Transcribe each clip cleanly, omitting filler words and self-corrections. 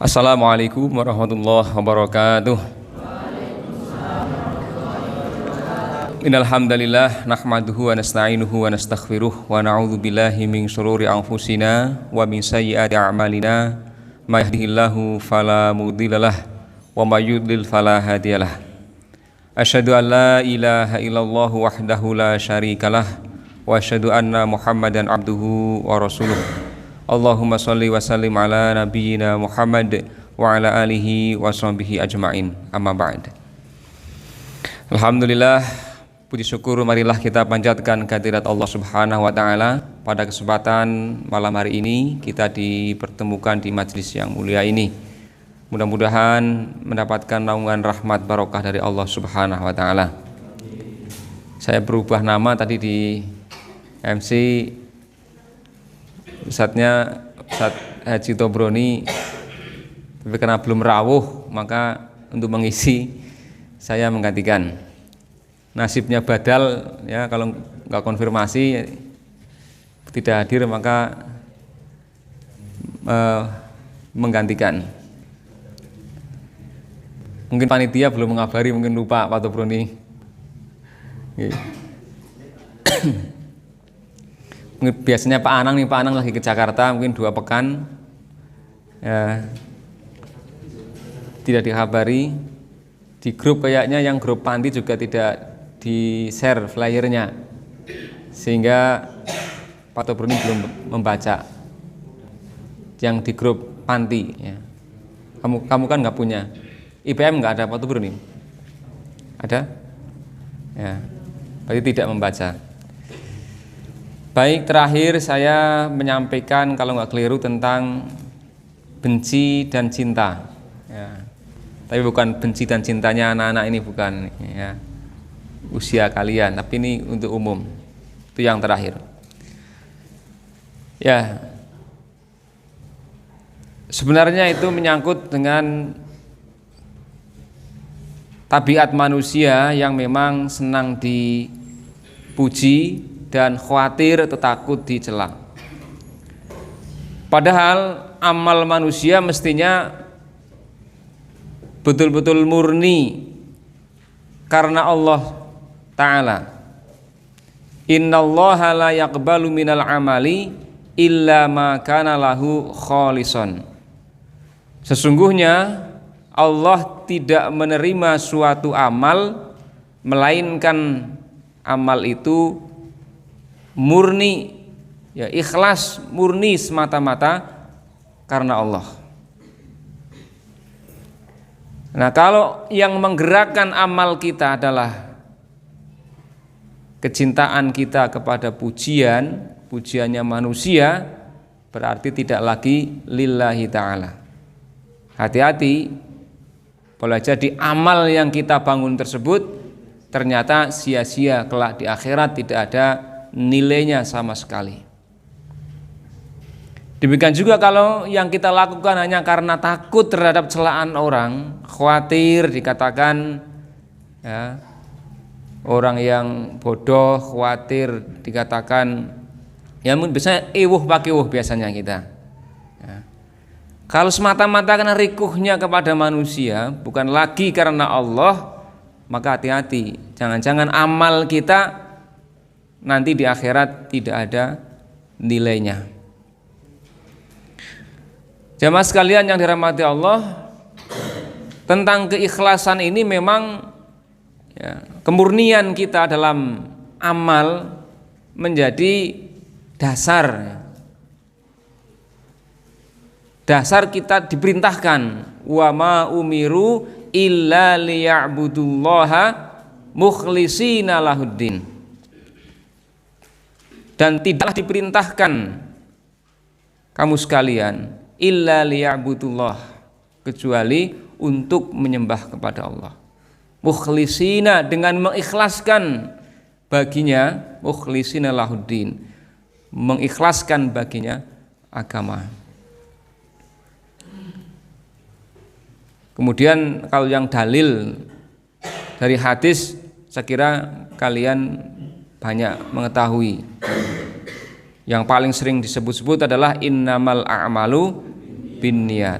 Assalamualaikum warahmatullahi wabarakatuh. Innal hamdalillah nahmaduhu wa nasta'inuhu wa nastaghfiruh wa na'udzu billahi min shururi anfusina wa min sayyiati a'malina may yahdihillahu fala mudhillalah wa may yudlil fala hadiyalah. Asyhadu an la ilaha illallah wahdahu la syarikalah wa asyhadu anna Muhammadan abduhu wa rasuluh. Allahumma sholli wa sallim ala nabiyyina Muhammad wa ala alihi wa sahbihi ajma'in. Amma ba'd. Alhamdulillah, puji syukur marilah kita panjatkan kehadirat Allah Subhanahu wa taala. Pada kesempatan malam hari ini kita dipertemukan di majelis yang mulia ini. Mudah-mudahan mendapatkan naungan rahmat barokah dari Allah Subhanahu wa taala. Saya berubah nama tadi di MC, Ustadznya Ustadz Haji Tobroni, tapi karena belum rawuh maka untuk mengisi saya menggantikan. Nasibnya badal ya, kalau nggak konfirmasi tidak hadir maka menggantikan. Mungkin panitia belum mengabari, mungkin lupa Pak Tobroni. Biasanya Pak Anang lagi ke Jakarta, mungkin 2 pekan ya, tidak dikabari. Di grup kayaknya yang grup panti juga tidak di share flyernya, sehingga Pak Tobroni belum membaca yang di grup panti ya. Kamu kan nggak punya IPM, nggak ada Pak Tobroni? Ada ya, berarti tidak membaca. Baik, terakhir saya menyampaikan kalau nggak keliru tentang benci dan cinta ya. Tapi bukan benci dan cintanya anak-anak ini, bukan ya, usia kalian, tapi ini untuk umum. Itu yang terakhir ya. Sebenarnya itu menyangkut dengan tabiat manusia yang memang senang dipuji dan khawatir atau takut dicela. Padahal amal manusia mestinya betul-betul murni karena Allah Ta'ala. Innallaha la yaqbalu minal amali illa ma kana lahu khalisan. Sesungguhnya Allah tidak menerima suatu amal melainkan amal itu murni ya, ikhlas, murni semata-mata karena Allah. Nah, kalau yang menggerakkan amal kita adalah kecintaan kita kepada pujiannya manusia, berarti tidak lagi lillahi ta'ala. Hati-hati, boleh jadi amal yang kita bangun tersebut ternyata sia-sia kelak di akhirat, tidak ada nilainya sama sekali. Demikian juga kalau yang kita lakukan hanya karena takut terhadap celaan orang, khawatir dikatakan ya, orang yang bodoh, khawatir dikatakan ya, biasanya pakewuh biasanya kita ya. Kalau semata-mata karena rikuhnya kepada manusia, bukan lagi karena Allah, maka hati-hati, jangan-jangan amal kita nanti di akhirat tidak ada nilainya. Jamaah sekalian yang dirahmati Allah, tentang keikhlasan ini memang ya, kemurnian kita dalam amal menjadi dasar. Dasar kita diperintahkan, wa ma umiru illa liya'budullaha mukhlishina lahuddin. Dan tidaklah diperintahkan kamu sekalian illa liya'budullah, kecuali untuk menyembah kepada Allah, mukhlishina, dengan mengikhlaskan baginya, mukhlishina lahuddin, mengikhlaskan baginya agama. Kemudian kalau yang dalil dari hadis, saya kira kalian banyak mengetahui. Yang paling sering disebut-sebut adalah innamal a'malu binniyat.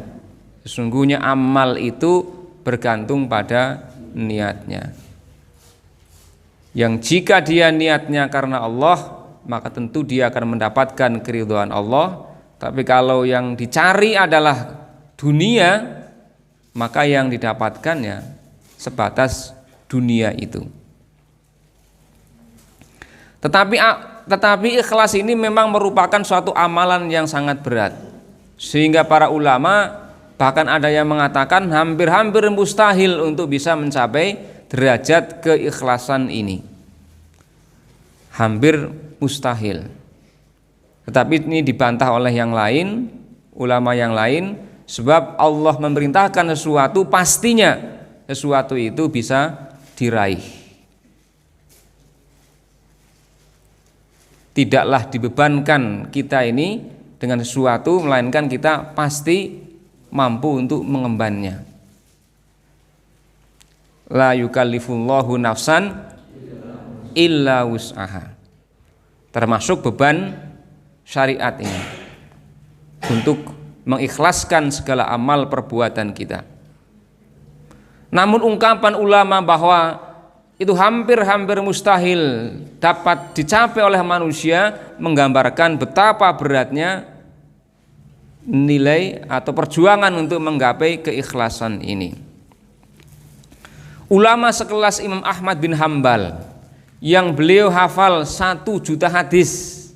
Sesungguhnya amal itu bergantung pada niatnya. Yang jika dia niatnya karena Allah, maka tentu dia akan mendapatkan keridhaan Allah. Tapi kalau yang dicari adalah dunia, maka yang didapatkan ya sebatas dunia itu. Tetapi ikhlas ini memang merupakan suatu amalan yang sangat berat. Sehingga para ulama bahkan ada yang mengatakan hampir-hampir mustahil untuk bisa mencapai derajat keikhlasan ini. Hampir mustahil. Tetapi ini dibantah oleh yang lain, ulama yang lain, sebab Allah memerintahkan sesuatu, pastinya sesuatu itu bisa diraih. Tidaklah dibebankan kita ini dengan sesuatu, melainkan kita pasti mampu untuk mengembannya. La yukallifullahu nafsan illa wus'aha. Termasuk beban syariat ini untuk mengikhlaskan segala amal perbuatan kita. Namun ungkapan ulama bahwa itu hampir-hampir mustahil dapat dicapai oleh manusia menggambarkan betapa beratnya nilai atau perjuangan untuk menggapai keikhlasan ini. Ulama sekelas Imam Ahmad bin Hambal yang beliau hafal 1 juta hadis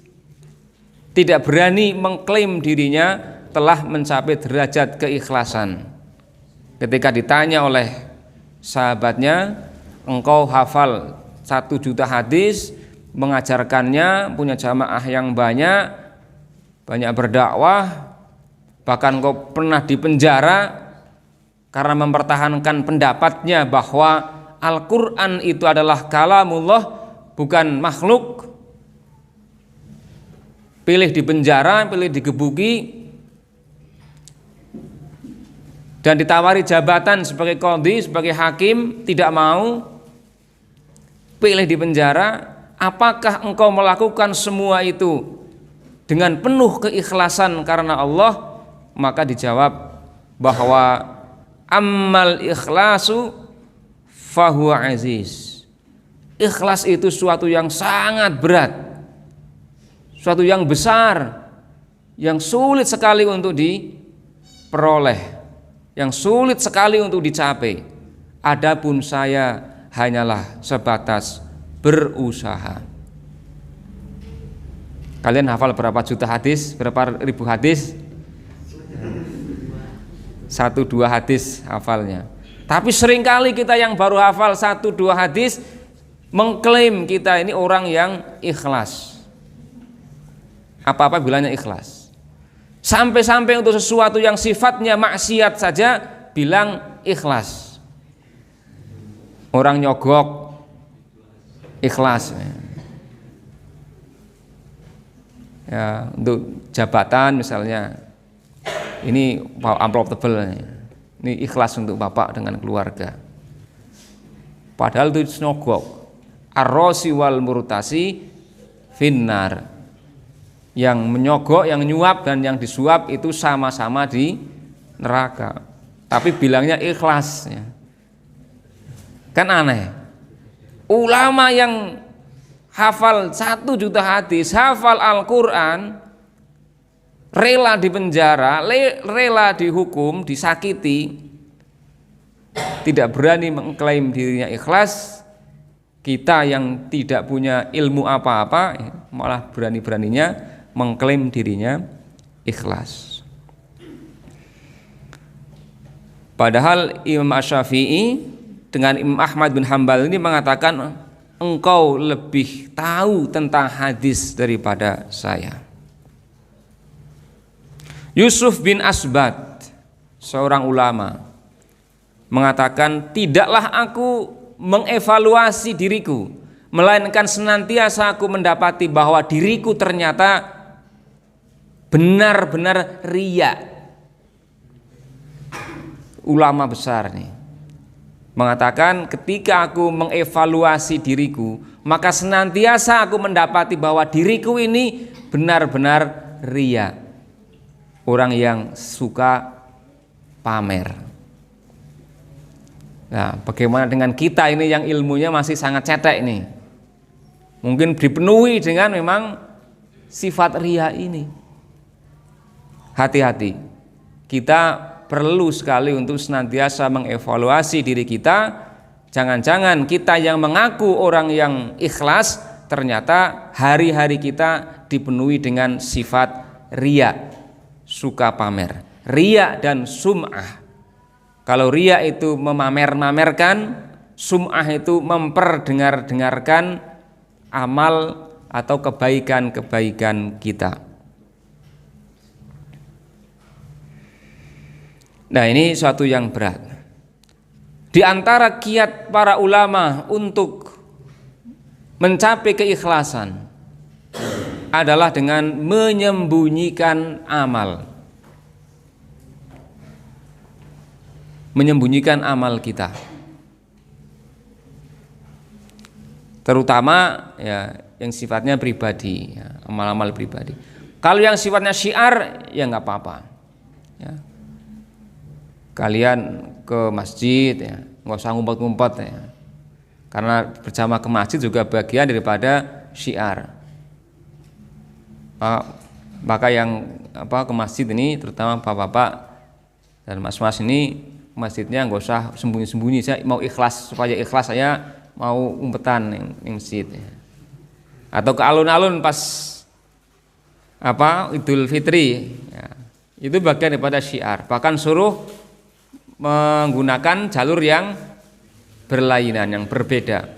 tidak berani mengklaim dirinya telah mencapai derajat keikhlasan. Ketika ditanya oleh sahabatnya, engkau hafal 1 juta hadis, mengajarkannya, punya jamaah yang banyak berdakwah, bahkan engkau pernah dipenjara karena mempertahankan pendapatnya bahwa Al-Quran itu adalah kalamullah, bukan makhluk. Pilih dipenjara, pilih digebuki, dan ditawari jabatan sebagai qadhi, sebagai hakim, tidak mau. Pilih dipenjara. Apakah engkau melakukan semua itu dengan penuh keikhlasan karena Allah? Maka dijawab bahwa ammal ikhlasu fahuwa aziz. Ikhlas itu suatu yang sangat berat, suatu yang besar, yang sulit sekali untuk diperoleh, yang sulit sekali untuk dicapai. Adapun saya hanyalah sebatas berusaha. Kalian hafal berapa juta hadis, berapa ribu hadis? 1-2 hadis hafalnya. Tapi seringkali kita yang baru hafal 1-2 hadis mengklaim kita ini orang yang ikhlas. Apa-apa bilangnya ikhlas. Sampai-sampai untuk sesuatu yang sifatnya maksiat saja bilang ikhlas. Orang nyogok ikhlas. Ya, untuk jabatan misalnya, ini amplop tebel, ini ikhlas untuk bapak dengan keluarga. Padahal itu nyogok. Ar-rosi wal murtasi finnar. Yang menyogok, yang nyuap dan yang disuap itu sama-sama di neraka. Tapi bilangnya ikhlas ya. Kan aneh. Ulama yang hafal 1 juta hadis, hafal Al-Quran, rela dipenjara, rela dihukum, disakiti, tidak berani mengklaim dirinya ikhlas. Kita yang tidak punya ilmu apa-apa malah berani-beraninya mengklaim dirinya ikhlas. Padahal Imam Asy-Syafi'i dengan Imam Ahmad bin Hambal ini mengatakan, engkau lebih tahu tentang hadis daripada saya. Yusuf bin Asbat, seorang ulama, mengatakan, tidaklah aku mengevaluasi diriku, melainkan senantiasa aku mendapati bahwa diriku ternyata benar-benar riya. Ulama besar nih mengatakan, ketika aku mengevaluasi diriku, maka senantiasa aku mendapati bahwa diriku ini benar-benar riya. Orang yang suka pamer. Nah, bagaimana dengan kita ini yang ilmunya masih sangat cetek ini? Mungkin dipenuhi dengan memang sifat riya ini. Hati-hati. Kita perlu sekali untuk senantiasa mengevaluasi diri kita. Jangan-jangan kita yang mengaku orang yang ikhlas, ternyata hari-hari kita dipenuhi dengan sifat riya, suka pamer. Riya dan sum'ah. Kalau riya itu memamer-mamerkan, sum'ah itu memperdengar-dengarkan amal atau kebaikan-kebaikan kita. Nah, ini suatu yang berat. Di antara kiat para ulama untuk mencapai keikhlasan adalah dengan menyembunyikan amal. Menyembunyikan amal kita. Terutama ya yang sifatnya pribadi, ya, amal-amal pribadi. Kalau yang sifatnya syiar ya nggak apa-apa. Ya. Kalian ke masjid ya, nggak usah ngumpet-ngumpet ya. Karena berjamaah ke masjid juga bagian daripada syiar. Maka yang ke masjid ini, terutama bapak-bapak dan mas-mas ini, masjidnya nggak usah sembunyi-sembunyi. Saya mau ikhlas, supaya ikhlas saya mau umpetan yang masjid ya. Atau ke alun-alun pas Idul Fitri ya. Itu bagian daripada syiar. Bahkan suruh menggunakan jalur yang berlainan, yang berbeda.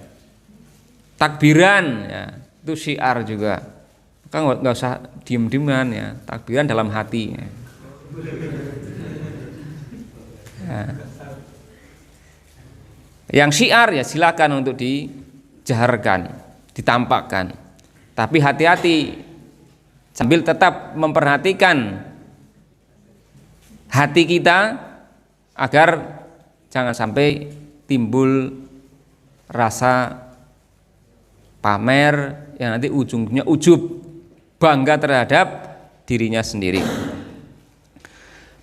Takbiran ya, itu syiar juga. Maka nggak usah diem-dieman ya, takbiran dalam hati ya. Ya. Yang syiar ya silakan untuk dijaharkan, ditampakkan. Tapi hati-hati sambil tetap memperhatikan hati kita agar jangan sampai timbul rasa pamer yang nanti ujungnya ujub, bangga terhadap dirinya sendiri.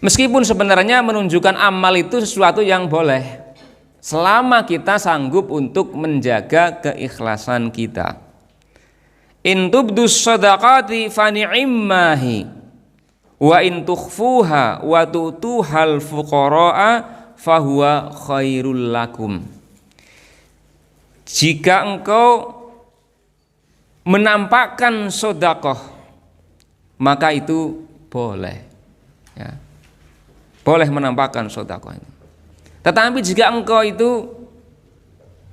Meskipun sebenarnya menunjukkan amal itu sesuatu yang boleh, selama kita sanggup untuk menjaga keikhlasan kita. In tubdus shadaqati fa ni'immahi wa in tukhfuha wa tu'tuhal fuqara'a fahuwa khairul lakum. Jika engkau menampakkan sedekah, maka itu boleh ya. Boleh menampakkan sedekah itu. Tetapi jika engkau itu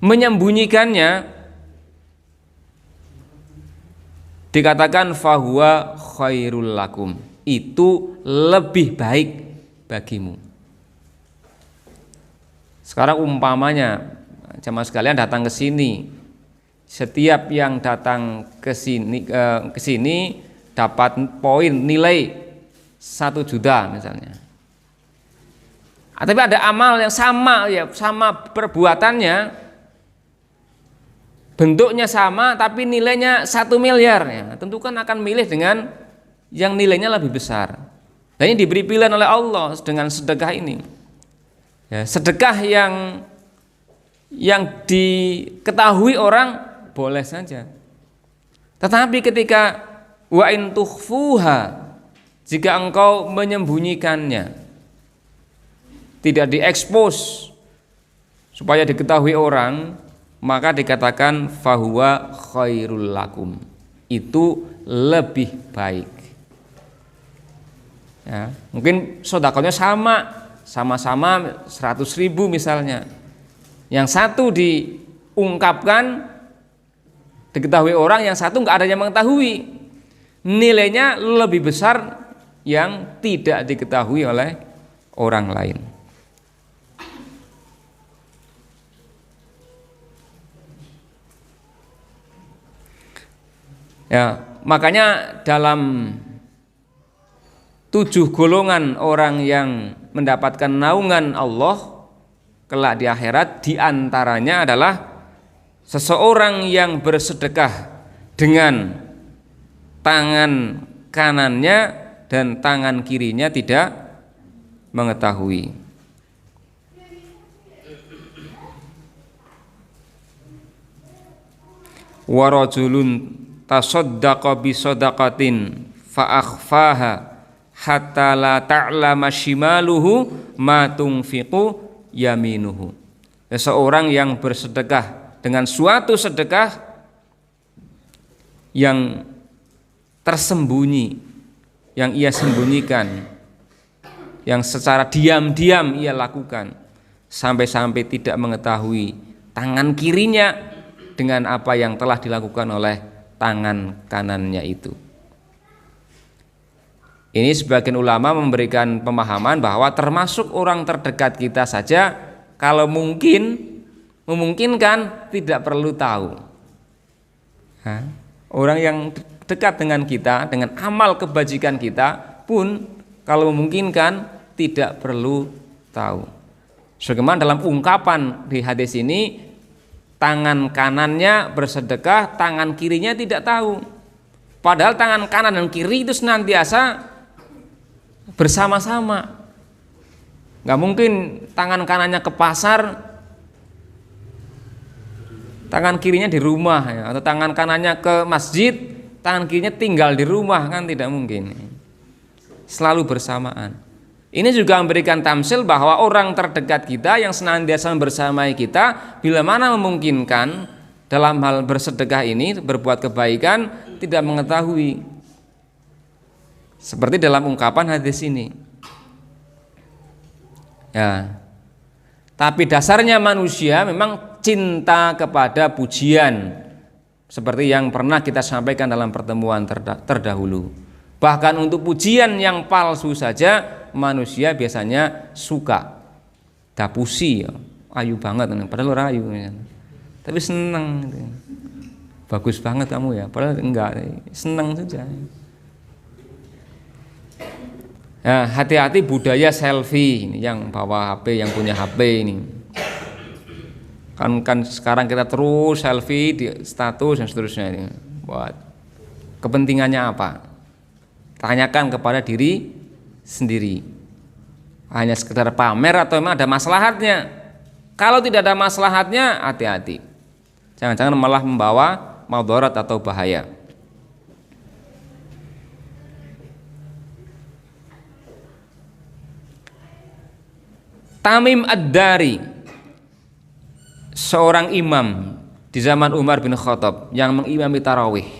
menyembunyikannya, dikatakan fahuwa khairul lakum, itu lebih baik bagimu. Sekarang umpamanya jemaah sekalian datang ke sini, setiap yang datang ke sini dapat poin nilai 1 juta misalnya. Tapi ada amal yang sama ya, sama perbuatannya, bentuknya sama tapi nilainya 1 miliar ya. Tentu kan akan milih dengan yang nilainya lebih besar. Dan ini diberi pilihan oleh Allah dengan sedekah ini. Ya, sedekah yang diketahui orang boleh saja. Tetapi ketika wa in tukhfuha, jika engkau menyembunyikannya, tidak diekspos supaya diketahui orang, maka dikatakan fahuwa khairul lakum, itu lebih baik. Ya, mungkin sedekahnya sama-sama 100.000 misalnya. Yang satu diungkapkan diketahui orang, yang satu nggak ada yang mengetahui. Nilainya lebih besar yang tidak diketahui oleh orang lain. Ya, makanya dalam 7 golongan orang yang mendapatkan naungan Allah kelak di akhirat, diantaranya adalah seseorang yang bersedekah dengan tangan kanannya dan tangan kirinya tidak mengetahui. Wa rajulun tasaddaqa bi shadaqatin fa akhfaha hatta la ta'lama shimaluhu ma tunfiqu yaminuhu. Seseorang yang bersedekah dengan suatu sedekah yang tersembunyi, yang ia sembunyikan, yang secara diam-diam ia lakukan, sampai-sampai tidak mengetahui tangan kirinya dengan apa yang telah dilakukan oleh tangan kanannya itu. Ini sebagian ulama memberikan pemahaman bahwa termasuk orang terdekat kita saja kalau memungkinkan tidak perlu tahu. Orang yang dekat dengan kita, dengan amal kebajikan kita pun kalau memungkinkan tidak perlu tahu. Sebagaimana dalam ungkapan di hadis ini, tangan kanannya bersedekah, tangan kirinya tidak tahu. Padahal tangan kanan dan kiri itu senantiasa bersama-sama. Gak mungkin tangan kanannya ke pasar, tangan kirinya di rumah, ya. Atau tangan kanannya ke masjid, tangan kirinya tinggal di rumah, kan tidak mungkin. Selalu bersamaan. Ini juga memberikan tamsil bahwa orang terdekat kita yang senantiasa bersamai kita, bila mana memungkinkan dalam hal bersedekah ini, berbuat kebaikan, tidak mengetahui. Seperti dalam ungkapan hadis ini. Ya. Tapi dasarnya manusia memang cinta kepada pujian, seperti yang pernah kita sampaikan dalam pertemuan terdahulu. Bahkan untuk pujian yang palsu saja manusia biasanya suka. Dapusi ya, ayu banget, padahal orang ayu, tapi senang. Bagus banget kamu ya, padahal enggak, senang saja. Ya, hati-hati budaya selfie ini, yang bawa HP, yang punya HP ini. Kan sekarang kita terus selfie di status dan seterusnya ini. Buat kepentingannya apa? Tanyakan kepada diri sendiri. Hanya sekedar pamer atau memang ada maslahatnya? Kalau tidak ada maslahatnya, hati-hati. Jangan-jangan malah membawa madarat atau bahaya. Tamim Ad-Dari, seorang imam di zaman Umar bin Khattab yang mengimami tarawih.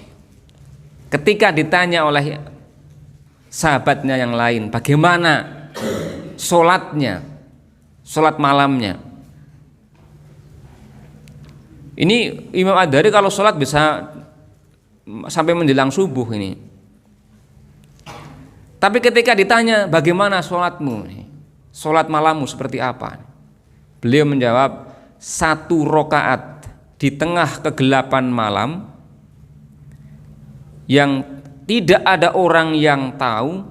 Ketika ditanya oleh sahabatnya yang lain, bagaimana sholatnya, sholat malamnya. Ini Imam Ad-Dari kalau sholat bisa sampai menjelang subuh ini. Tapi ketika ditanya bagaimana sholatmu, sholat malammu seperti apa, beliau menjawab, 1 rakaat di tengah kegelapan malam yang tidak ada orang yang tahu,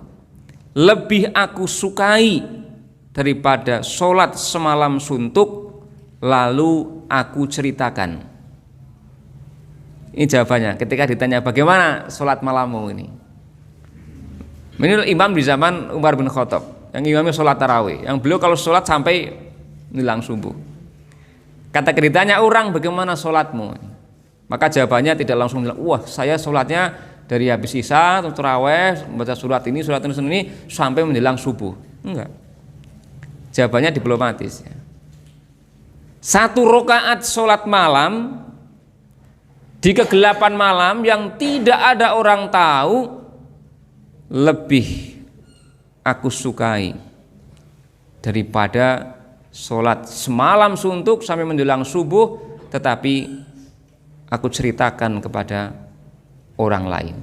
lebih aku sukai daripada sholat semalam suntuk lalu aku ceritakan. Ini jawabannya ketika ditanya bagaimana sholat malammu ini. Ini imam di zaman Umar bin Khattab yang imamnya sholat tarawih, yang beliau kalau sholat sampai menjelang subuh. Kata ditanya orang bagaimana sholatmu, maka jawabannya tidak langsung bilang, wah saya sholatnya dari habis isya atau tarawih membaca surat ini sampai menjelang subuh. Enggak. Jawabannya diplomatis. 1 rakaat sholat malam di kegelapan malam yang tidak ada orang tahu, lebih aku sukai daripada sholat semalam suntuk sampai menjelang subuh, tetapi aku ceritakan kepada orang lain.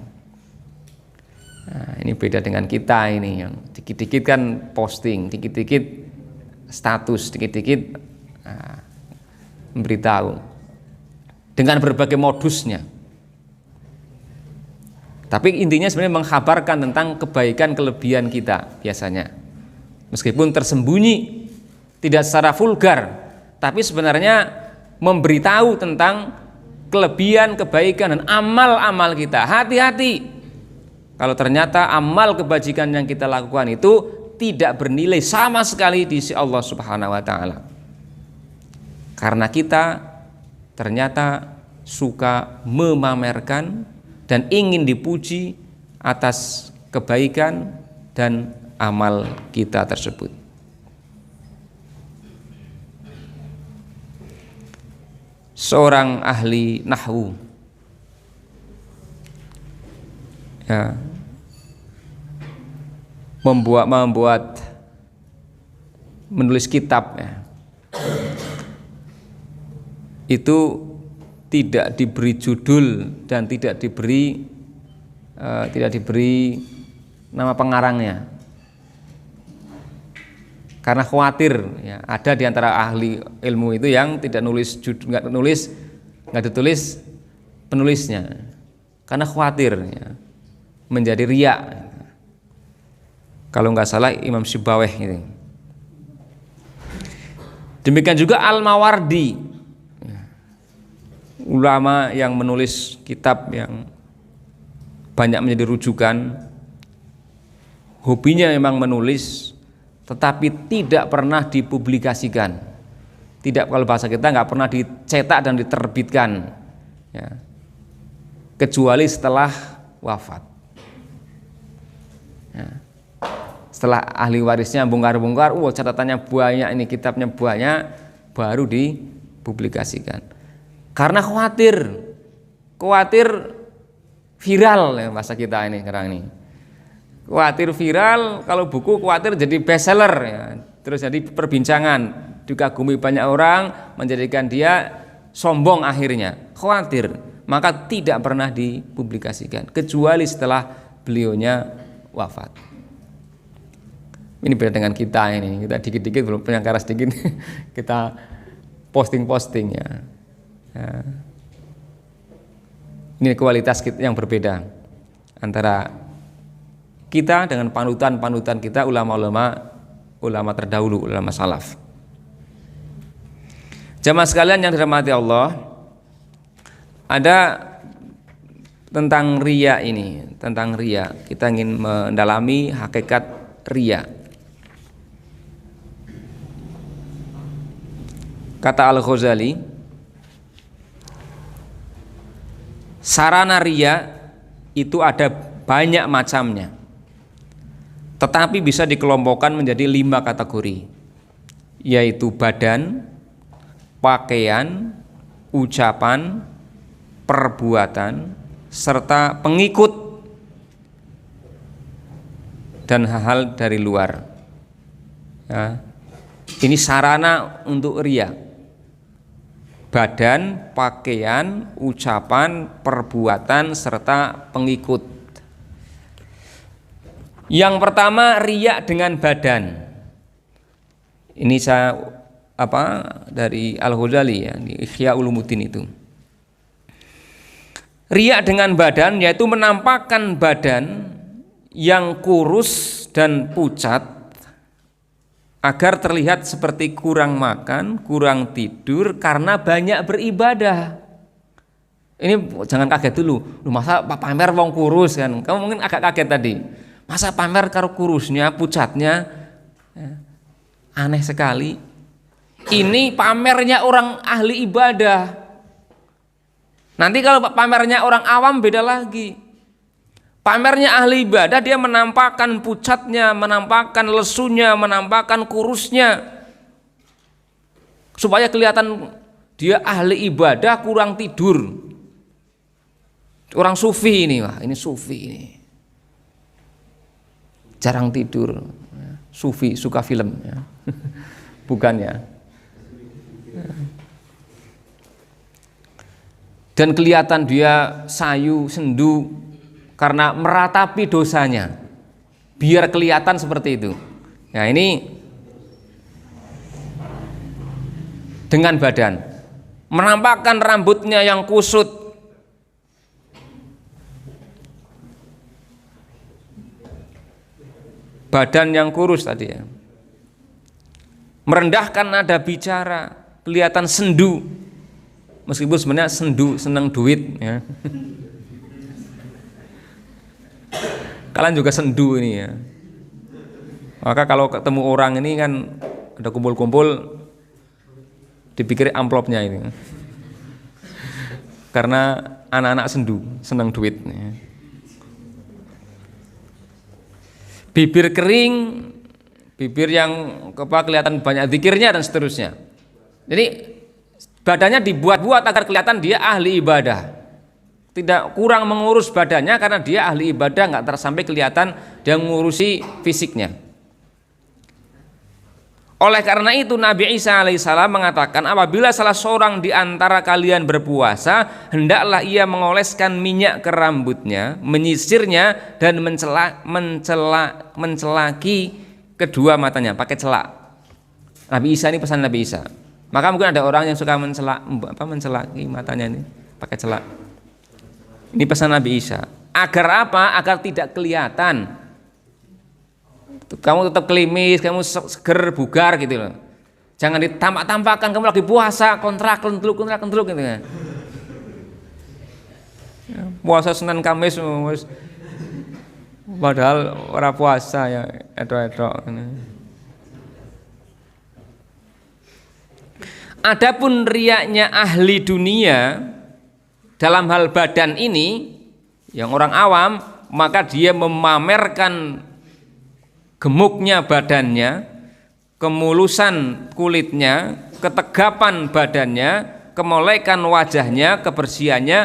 Nah, ini beda dengan kita ini yang dikit-dikit kan posting, dikit-dikit status, dikit-dikit memberitahu dengan berbagai modusnya. Tapi intinya sebenarnya mengkhabarkan tentang kebaikan kelebihan kita biasanya, meskipun tersembunyi, tidak secara vulgar, tapi sebenarnya memberitahu tentang kelebihan, kebaikan, dan amal-amal kita. Hati-hati kalau ternyata amal kebajikan yang kita lakukan itu tidak bernilai sama sekali di sisi Allah Subhanahu wa taala. Karena kita ternyata suka memamerkan dan ingin dipuji atas kebaikan dan amal kita tersebut. Seorang ahli nahwu ya, menulis kitab ya, itu tidak diberi judul dan tidak diberi nama pengarangnya, karena khawatir ya, ada di antara ahli ilmu itu yang tidak nulis judul, nggak ditulis penulisnya, karena khawatir ya, menjadi riya. Kalau nggak salah Imam Syibaweh gitu. Demikian juga Al-Mawardi, ulama yang menulis kitab yang banyak menjadi rujukan. Hobinya memang menulis, tetapi tidak pernah dipublikasikan. Tidak, kalau bahasa kita nggak pernah dicetak dan diterbitkan ya, kecuali setelah wafat ya. Setelah ahli warisnya bongkar-bongkar, catatannya banyak, ini kitabnya banyak, baru dipublikasikan. Karena khawatir viral ya, bahasa kita ini sekarang ini. Khawatir viral, kalau buku khawatir jadi bestseller ya, terus jadi perbincangan, dikagumi banyak orang, menjadikan dia sombong akhirnya. Khawatir, maka tidak pernah dipublikasikan kecuali setelah beliaunya wafat. Ini beda dengan kita ini, kita dikit-dikit belum penyangkara sedikit kita posting ya. Ini kualitas yang berbeda antara kita dengan panutan kita, ulama terdahulu, ulama salaf. Jamaah sekalian yang dirahmati Allah, ada tentang riya ini, tentang riya. Kita ingin mendalami hakikat riya. Kata Al-Ghazali, sarana riya itu ada banyak macamnya, tetapi bisa dikelompokkan menjadi 5 kategori, yaitu badan, pakaian, ucapan, perbuatan, serta pengikut dan hal-hal dari luar ya. Ini sarana untuk riya. Badan, pakaian, ucapan, perbuatan, serta pengikut. Yang pertama, riya dengan badan. Ini saya dari Al-Ghazali ya, di Ihya Ulumuddin itu. Riya dengan badan yaitu menampakkan badan yang kurus dan pucat agar terlihat seperti kurang makan, kurang tidur karena banyak beribadah. Ini jangan kaget dulu, masa pamer wong kurus kan? Kamu mungkin agak kaget tadi. Masa pamer karo kurusnya, pucatnya, ya, aneh sekali. Ini pamernya orang ahli ibadah. Nanti kalau pamernya orang awam beda lagi. Pamernya ahli ibadah, dia menampakkan pucatnya, menampakkan lesunya, menampakkan kurusnya, supaya kelihatan dia ahli ibadah, kurang tidur. Orang sufi ini, wah ini sufi ini, jarang tidur, sufi, suka film ya. Bukan ya. Dan kelihatan dia sayu, sendu, karena meratapi dosanya, biar kelihatan seperti itu. Nah ini dengan badan, menampakkan rambutnya yang kusut, badan yang kurus tadi ya, merendahkan nada bicara, kelihatan sendu, meskipun sebenarnya sendu senang duit ya. Kalian juga sendu ini ya. Maka kalau ketemu orang ini kan ada kumpul-kumpul, dipikir amplopnya ini. Karena anak-anak sendu, senang duit. Bibir kering, bibir yang kelihatan banyak zikirnya dan seterusnya. Jadi badannya dibuat-buat agar kelihatan dia ahli ibadah. Tidak kurang mengurus badannya karena dia ahli ibadah, nggak sampai kelihatan dia mengurusi fisiknya. Oleh karena itu Nabi Isa alaihissalam mengatakan, apabila salah seorang di antara kalian berpuasa, hendaklah ia mengoleskan minyak ke rambutnya, menyisirnya dan mencelaki kedua matanya pakai celak. Nabi Isa ini pesan Nabi Isa. Maka mungkin ada orang yang suka mencelaki matanya ini pakai celak. Ini pesan Nabi Isa. Agar apa? Agar tidak kelihatan. Kamu tetap klimis, kamu seger, bugar gitu loh. Jangan ditampak-tampakkan kamu lagi puasa, kontrak kentruk gitu ya. Puasa Senin Kamis padahal orang puasa ya, edok-edok. Adapun riyaknya ahli dunia dalam hal badan ini, yang orang awam, maka dia memamerkan gemuknya badannya, kemulusan kulitnya, ketegapan badannya, kemolekan wajahnya, kebersihannya,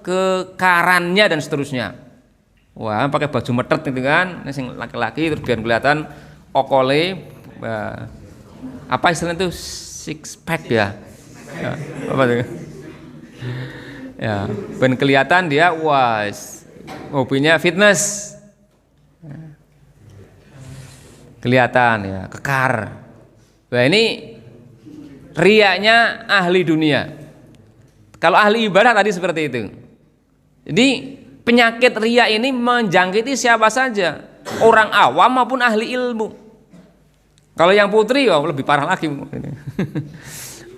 kekarannya dan seterusnya. Wah, pakai baju metet gitu kan, sing laki-laki terus biar kelihatan okole, apa istilahnya itu, six pack ya, apa tuh? Ya, ben kelihatan dia wah hobinya fitness, kelihatan ya kekar. Nah ini riyaknya ahli dunia. Kalau ahli ibadah tadi seperti itu. Jadi penyakit riya ini menjangkiti siapa saja, orang awam maupun ahli ilmu. Kalau yang putri oh lebih parah lagi.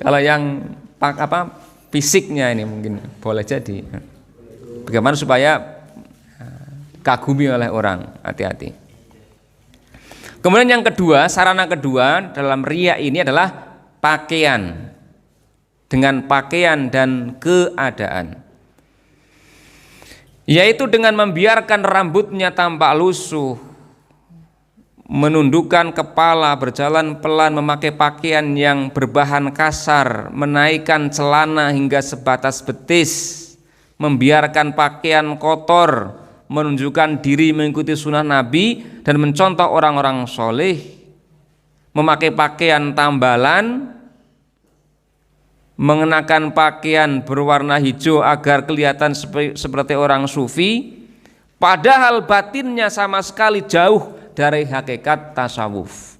Kalau yang fisiknya ini mungkin boleh jadi. Bagaimana supaya kagumi oleh orang, hati-hati. Kemudian yang kedua, sarana kedua dalam riya ini adalah pakaian. Dengan pakaian dan keadaan. Yaitu dengan membiarkan rambutnya tampak lusuh, menundukkan kepala, berjalan pelan, memakai pakaian yang berbahan kasar, menaikkan celana hingga sebatas betis, membiarkan pakaian kotor, menunjukkan diri mengikuti sunnah Nabi dan mencontoh orang-orang soleh, memakai pakaian tambalan, mengenakan pakaian berwarna hijau agar kelihatan seperti orang sufi, padahal batinnya sama sekali jauh dari hakikat tasawuf.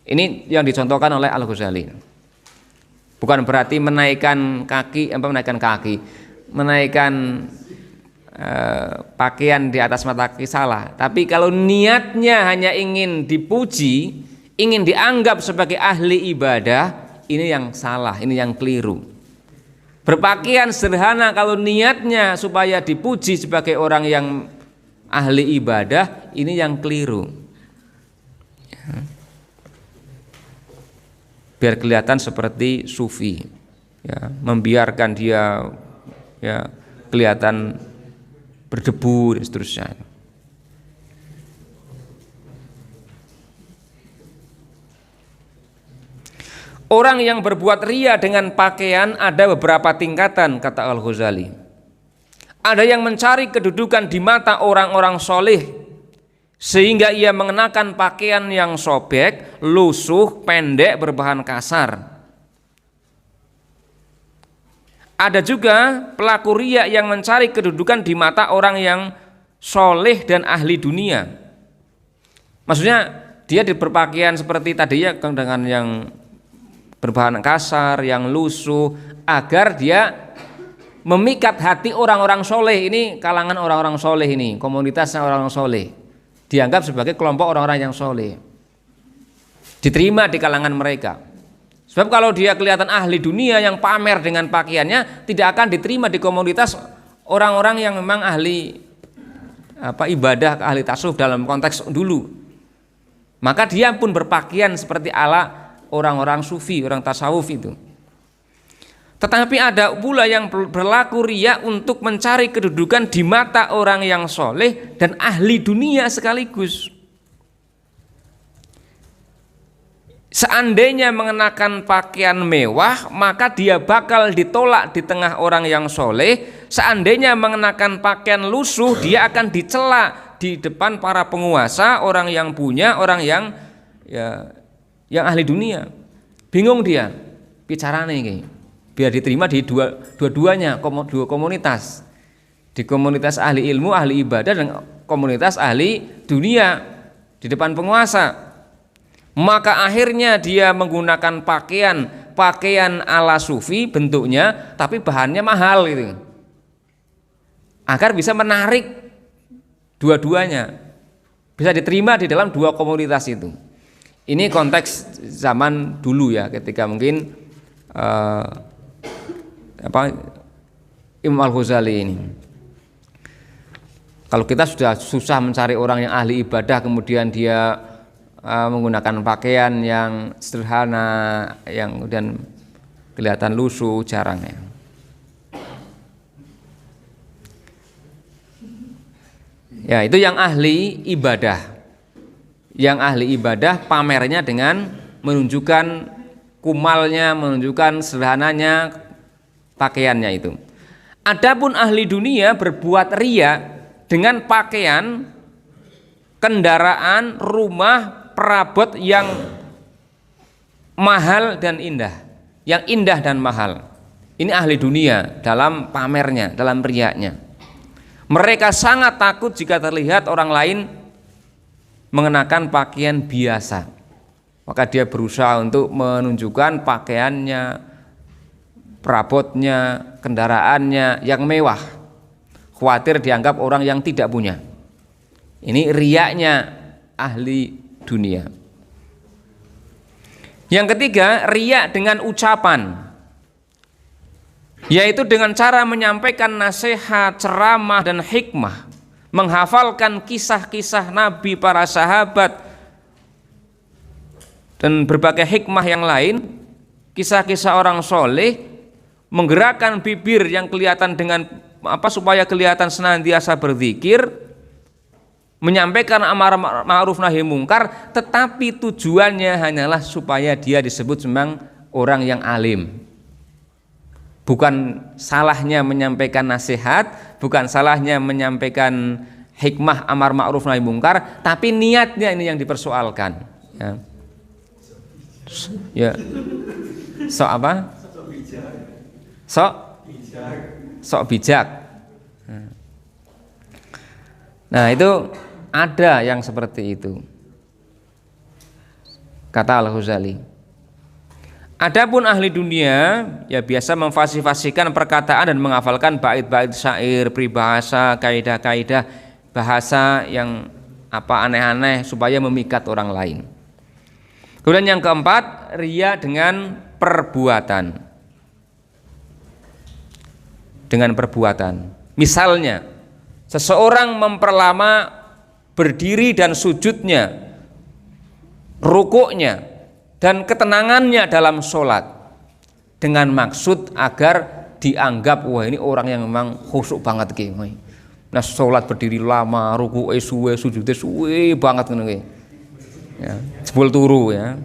Ini yang dicontohkan oleh Al-Ghazali. Bukan berarti menaikkan pakaian di atas mata kaki salah. Tapi kalau niatnya hanya ingin dipuji, ingin dianggap sebagai ahli ibadah, ini yang salah, ini yang keliru. Berpakaian sederhana kalau niatnya supaya dipuji sebagai orang yang ahli ibadah, ini yang keliru. Biar kelihatan seperti sufi, ya, membiarkan dia ya kelihatan berdebu dan seterusnya. Orang yang berbuat riya dengan pakaian ada beberapa tingkatan, kata Al-Ghazali. Ada yang mencari kedudukan di mata orang-orang soleh sehingga ia mengenakan pakaian yang sobek, lusuh, pendek, berbahan kasar. Ada juga pelaku riya yang mencari kedudukan di mata orang yang soleh dan ahli dunia. Maksudnya dia berpakaian seperti tadi ya, dengan yang berbahan kasar, yang lusuh, agar dia memikat hati orang-orang soleh. Ini kalangan orang-orang soleh ini, komunitasnya orang-orang soleh, dianggap sebagai kelompok orang-orang yang soleh, diterima di kalangan mereka. Sebab kalau dia kelihatan ahli dunia yang pamer dengan pakaiannya, tidak akan diterima di komunitas orang-orang yang memang ahli ibadah, ahli tasawuf dalam konteks dulu. Maka dia pun berpakaian seperti ala orang-orang sufi, orang tasawuf itu. Tetapi ada pula yang berlaku riya untuk mencari kedudukan di mata orang yang soleh dan ahli dunia sekaligus. Seandainya mengenakan pakaian mewah, maka dia bakal ditolak di tengah orang yang soleh. Seandainya mengenakan pakaian lusuh, dia akan dicela di depan para penguasa, orang yang punya, orang yang yang ahli dunia. Bingung dia, bicaranya ini biar diterima di dua-duanya, dua komunitas. Di komunitas ahli ilmu, ahli ibadah, dan komunitas ahli dunia di depan penguasa. Maka akhirnya dia menggunakan pakaian ala sufi bentuknya, tapi bahannya mahal gitu, agar bisa menarik dua-duanya, bisa diterima di dalam dua komunitas itu. Ini konteks zaman dulu ya, ketika mungkin Imam Al-Ghazali ini. Kalau kita sudah susah mencari orang yang ahli ibadah, kemudian dia menggunakan pakaian yang sederhana, yang kemudian kelihatan lusuh, jarang ya. Ya, itu yang ahli ibadah. Yang ahli ibadah pamernya dengan menunjukkan kumalnya, menunjukkan sederhananya pakaiannya itu. Adapun ahli dunia berbuat riya dengan pakaian, kendaraan, rumah, perabot yang mahal dan indah. Yang indah dan mahal. Ini ahli dunia dalam pamernya, dalam riyanya. Mereka sangat takut jika terlihat orang lain mengenakan pakaian biasa. Maka dia berusaha untuk menunjukkan pakaiannya, perabotnya, kendaraannya yang mewah. Khawatir dianggap orang yang tidak punya. Ini riyanya ahli dunia. Yang ketiga, riya dengan ucapan, yaitu dengan cara menyampaikan nasihat, ceramah, dan hikmah, menghafalkan kisah-kisah Nabi, para sahabat, dan berbagai hikmah yang lain, kisah-kisah orang soleh, menggerakkan bibir yang kelihatan dengan supaya kelihatan senantiasa berzikir, menyampaikan amar ma'ruf nahi mungkar, tetapi tujuannya hanyalah supaya dia disebut memang orang yang alim. Bukan salahnya menyampaikan nasihat, bukan salahnya menyampaikan hikmah amar ma'ruf nahi mungkar, tapi niatnya ini yang dipersoalkan. Ya. Sok apa? Sok bijak. Nah, itu ada yang seperti itu. Kata Al-Ghazali. Adapun ahli dunia ya biasa memfasih-fasihkan perkataan dan menghafalkan bait-bait syair, peribahasa, kaidah-kaidah bahasa yang aneh-aneh supaya memikat orang lain. Kemudian yang keempat, riya dengan perbuatan. Dengan perbuatan. Misalnya, seseorang memperlama berdiri dan sujudnya, rukuknya, dan ketenangannya dalam sholat dengan maksud agar dianggap wah ini orang yang memang khusyuk banget ki. Nah, sholat berdiri lama, rukuke suwe, sujudnya suwe banget ngono ki. Ya, jebul turu ya.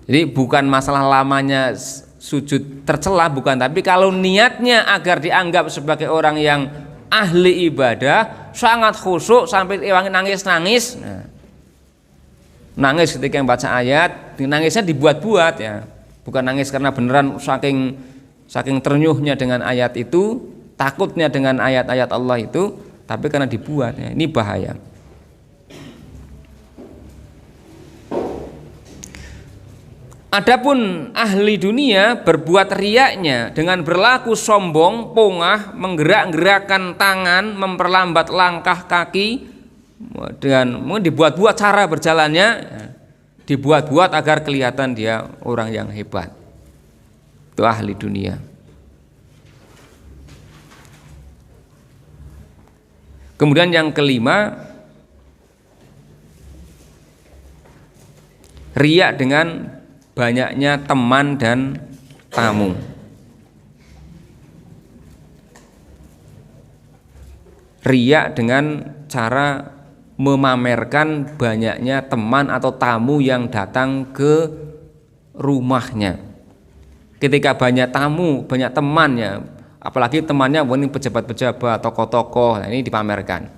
Jadi bukan masalah lamanya sujud tercela, bukan, tapi kalau niatnya agar dianggap sebagai orang yang ahli ibadah, sangat khusyuk sampai nangis-nangis. Nah, nangis ketika membaca ayat, nangisnya dibuat-buat ya. Bukan nangis karena beneran saking ternyuhnya dengan ayat itu, takutnya dengan ayat-ayat Allah itu, tapi karena dibuat ya. Ini bahaya. Adapun ahli dunia berbuat riyanya dengan berlaku sombong, pongah, menggerak-gerakkan tangan, memperlambat langkah kaki, dengan dibuat-buat cara berjalannya, dibuat-buat agar kelihatan dia orang yang hebat. Itu ahli dunia. Kemudian yang kelima, riya dengan banyaknya teman dan tamu. Riya dengan cara memamerkan banyaknya teman atau tamu yang datang ke rumahnya. Ketika banyak tamu, banyak temannya, apalagi temannya ini pejabat-pejabat, tokoh-tokoh, nah ini dipamerkan.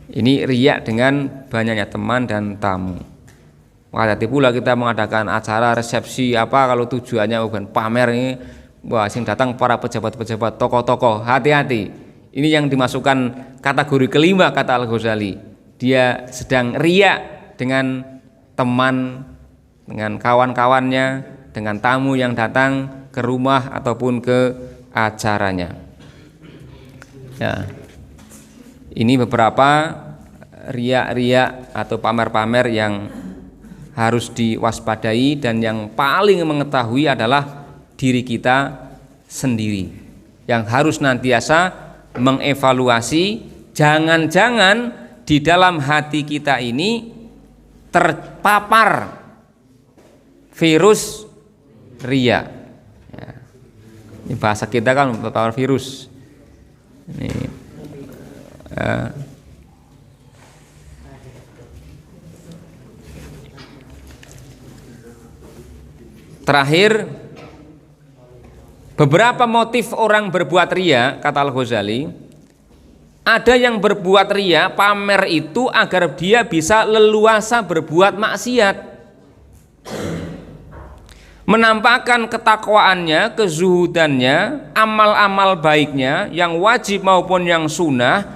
Ini riya dengan banyaknya teman dan tamu. Hati pula kita mengadakan acara resepsi apa kalau tujuannya bukan pamer ini, wah sing datang para pejabat-pejabat, tokoh-tokoh, hati-hati. Ini yang dimasukkan kategori kelima kata Al-Ghazali. Dia sedang riya dengan teman, dengan kawan-kawannya, dengan tamu yang datang ke rumah ataupun ke acaranya. Ya. Ini beberapa riya-riya atau pamer-pamer yang harus diwaspadai, dan yang paling mengetahui adalah diri kita sendiri yang harus nantiasa mengevaluasi, jangan-jangan di dalam hati kita ini terpapar virus riya. Ya. Ini bahasa kita kan terpapar virus. Ini, terakhir, beberapa motif orang berbuat riya kata Al-Ghazali, ada yang berbuat riya pamer itu agar dia bisa leluasa berbuat maksiat, menampakkan ketakwaannya, kezuhudannya, amal-amal baiknya yang wajib maupun yang sunnah,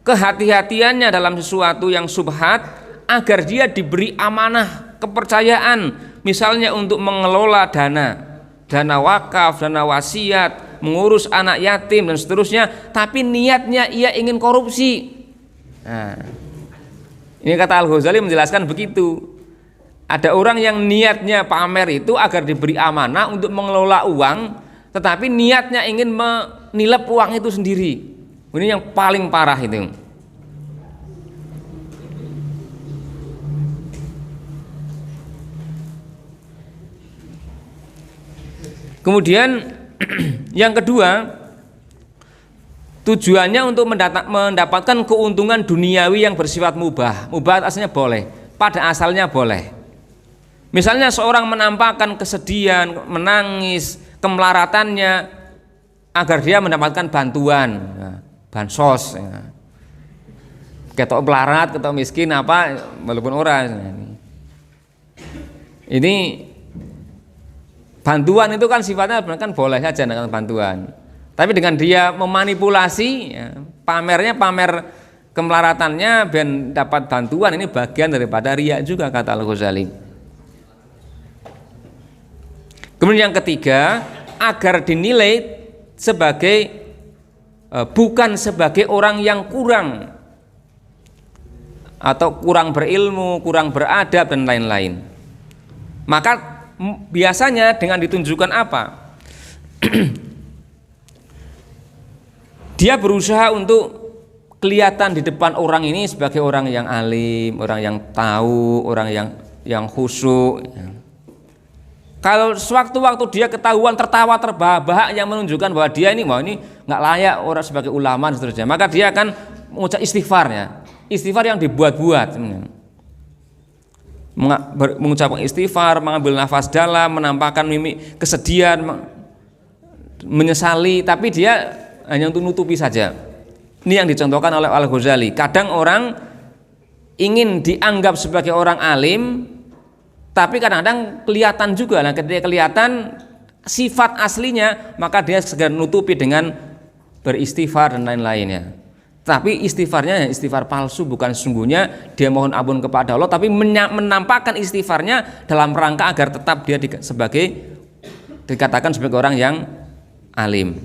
kehati-hatiannya dalam sesuatu yang subhat, agar dia diberi amanah, kepercayaan, misalnya untuk mengelola dana wakaf, dana wasiat, mengurus anak yatim dan seterusnya, tapi niatnya ia ingin korupsi. Nah, ini kata Al-Ghazali menjelaskan begitu. Ada orang yang niatnya pamer itu agar diberi amanah untuk mengelola uang, tetapi niatnya ingin menilep uang itu sendiri. Ini yang paling parah itu. Kemudian yang kedua, tujuannya untuk mendapatkan keuntungan duniawi yang bersifat mubah. Mubah aslinya boleh, pada asalnya boleh. Misalnya seorang menampakkan kesedihan, menangis, kemelaratannya agar dia mendapatkan bantuan, bansos. Ketok melarat, ketok miskin apa, walaupun orang. Ini bantuan itu kan sifatnya kan boleh saja dengan bantuan. Tapi dengan dia memanipulasi, ya, pamernya pamer kemelaratannya biar dapat bantuan, ini bagian daripada riya juga kata Al-Ghazali. Kemudian yang ketiga, agar dinilai sebagai bukan sebagai orang yang kurang atau kurang berilmu, kurang beradab dan lain-lain. Maka biasanya dengan ditunjukkan apa? Dia berusaha untuk kelihatan di depan orang ini sebagai orang yang alim, orang yang tahu, orang yang khusyuk. Kalau sewaktu-waktu dia ketahuan tertawa terbahak-bahak yang menunjukkan bahwa dia ini nggak layak orang sebagai ulama dan seterusnya, maka dia akan mengucap istighfarnya, istighfar yang dibuat-buat. Mengucapkan istighfar, mengambil nafas dalam, menampakkan mimik kesedihan, menyesali, tapi dia hanya untuk nutupi saja. Ini yang dicontohkan oleh Al-Ghazali. Kadang orang ingin dianggap sebagai orang alim, tapi kadang-kadang kelihatan juga. Nah, ketika kelihatan sifat aslinya, maka dia segera nutupi dengan beristighfar dan lain-lainnya. Tapi istighfarnya istighfar palsu, bukan sesungguhnya dia mohon ampun kepada Allah, tapi menampakkan istighfarnya dalam rangka agar tetap dia dikatakan sebagai orang yang alim.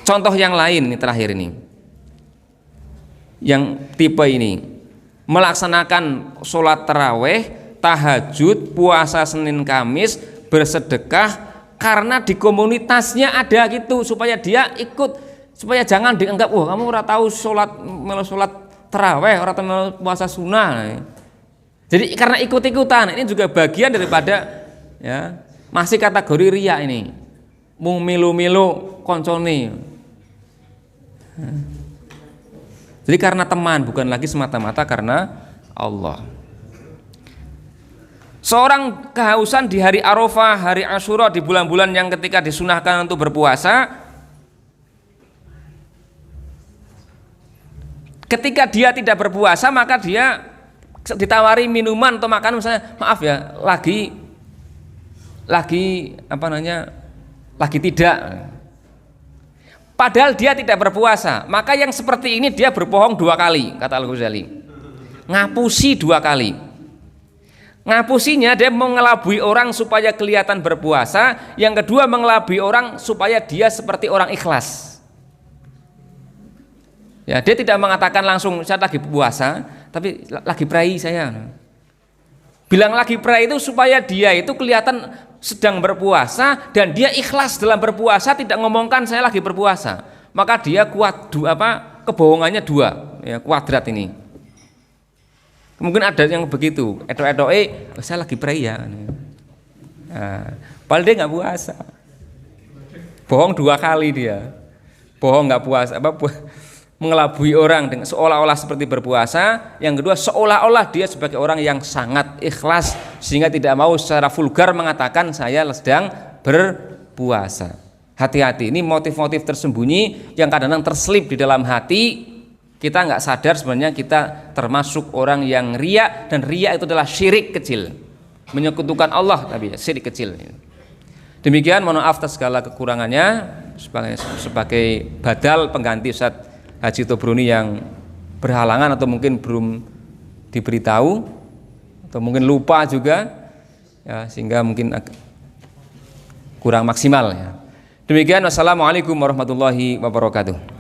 Contoh yang lain ini terakhir ini, yang tipe ini, melaksanakan sholat taraweh, tahajud, puasa Senin Kamis, bersedekah, karena di komunitasnya ada gitu supaya dia ikut, supaya jangan dianggap wah kamu ora tahu melu salat tarawih, ora tahu melu puasa sunnah. Jadi karena ikut-ikutan ini juga bagian daripada ya masih kategori riya ini. Mung milu-milu koncone. Jadi karena teman, bukan lagi semata-mata karena Allah. Seorang kehausan di hari Arafah, hari Asyura, di bulan-bulan yang ketika disunahkan untuk berpuasa, ketika dia tidak berpuasa maka dia ditawari minuman atau makanan, misalnya maaf ya lagi tidak, padahal dia tidak berpuasa, maka yang seperti ini dia berbohong 2 kali, kata Al-Ghazali. Ngapusi 2 kali. Ngapusinya dia mengelabui orang supaya kelihatan berpuasa, yang kedua mengelabui orang supaya dia seperti orang ikhlas. Ya, dia tidak mengatakan langsung saya lagi puasa, tapi lagi pray saya. Bilang lagi pray itu supaya dia itu kelihatan sedang berpuasa dan dia ikhlas dalam berpuasa, tidak ngomongkan saya lagi berpuasa. Maka dia kebohongannya 2, ya, kuadrat ini. Mungkin ada yang begitu, saya lagi pray ya. Nah, padahal dia nggak puasa. Bohong 2 kali dia. Bohong nggak puasa, mengelabui orang dengan seolah-olah seperti berpuasa. Yang kedua seolah-olah dia sebagai orang yang sangat ikhlas sehingga tidak mau secara vulgar mengatakan saya sedang berpuasa. Hati-hati, ini motif-motif tersembunyi yang kadang-kadang terselip di dalam hati. Kita nggak sadar sebenarnya kita termasuk orang yang riya, dan riya itu adalah syirik kecil, menyekutukan Allah, tapi syirik kecil. Demikian, mohon maaf atas segala kekurangannya. Sebagai badal pengganti Ustaz Haji Tobroni yang berhalangan atau mungkin belum diberitahu atau mungkin lupa juga, ya, sehingga mungkin kurang maksimal. Ya. Demikian, wassalamualaikum warahmatullahi wabarakatuh.